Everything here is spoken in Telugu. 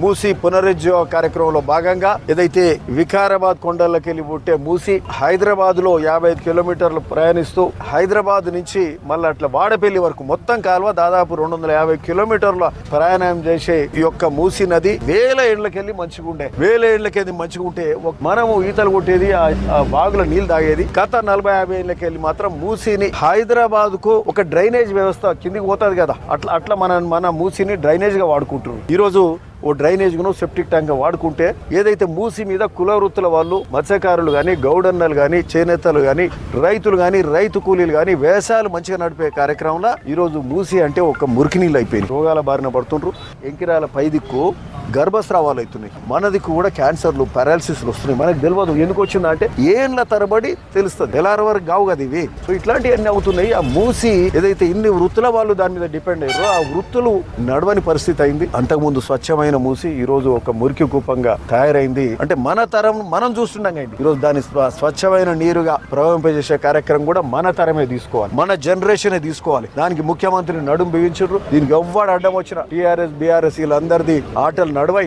మూసి పునరుజ్జీవ కార్యక్రమంలో భాగంగా ఏదైతే వికారాబాద్ కొండలకి వెళ్ళి పుట్టే మూసి హైదరాబాద్ లో 55 కిలోమీటర్లు ప్రయాణిస్తూ హైదరాబాద్ నుంచి మళ్ళీ అట్లా వాడపల్లి వరకు మొత్తం కాలువ దాదాపు 250 కిలోమీటర్ల ప్రయాణం చేసే ఈ యొక్క మూసి నది 1000 ఏళ్లకెళ్ళి మంచిగా ఉంటే మనము ఈతలు కొట్టేది ఆ బాగుల నీళ్లు తాగేది. గత 40-50 ఏళ్లకెళ్ళి మాత్రం మూసిని హైదరాబాద్ కు ఒక డ్రైనేజ్ వ్యవస్థ కిందికి పోతుంది కదా, అట్లా మన మూసిని డ్రైనేజ్ గా వాడుకుంటున్నారు. ఈ రోజు ఓ డ్రైనేజ్ ను సెప్టిక్ ట్యాంక్ వాడుకుంటే ఏదైతే మూసి మీద కుల వృత్తుల వాళ్ళు మత్స్యకారులు గాని, గౌడన్నలు గాని, చేనేతలు గాని, రైతులు గాని, రైతు కూలీలు గాని వ్యవసాయాలు మంచిగా నడిపే కార్యక్రమంలో ఈ రోజు మూసి అంటే ఒక మురికి నీళ్ళు అయిపోయింది. రోగాల బారిన పడుతుండ్రు. ఎంకిరాల పై దిక్కు గర్భస్రావాలు అవుతున్నాయి, మన దిక్కు కూడా క్యాన్సర్లు, పారాలసిస్లు వస్తున్నాయి. మనకు తెలియదు ఎందుకు వచ్చిందా అంటే ఏళ్ళ తరబడి తెలుస్తుంది, తెల్లారి వరకు కావు కదా ఇవి. సో ఇట్లాంటివన్నీ అవుతున్నాయి. ఆ మూసి ఏదైతే ఇన్ని వృత్తుల వాళ్ళు దాని మీద డిపెండ్ అయ్యారో ఆ వృత్తులు నడవని పరిస్థితి అయింది. అంతకుముందు స్వచ్ఛమైన మూసి ఈ రోజు ఒక మురికి కూపంగా తయారైంది. అంటే మన తరం మనం చూస్తున్నాం కండి. ఈ రోజు దాని స్వచ్ఛమైన నీరుగా ప్రవహింపజేసే కార్యక్రమం కూడా మన తరమే తీసుకోవాలి, మన జనరేషన్ తీసుకోవాలి. దానికి ముఖ్యమంత్రి నడుం బిగించారు. దీనికి ఎవ్వడు అడ్డం వచ్చిన టీఆర్ఎస్, బీఆర్ఎస్ వీళ్ళందరిది ఆటలు నడవై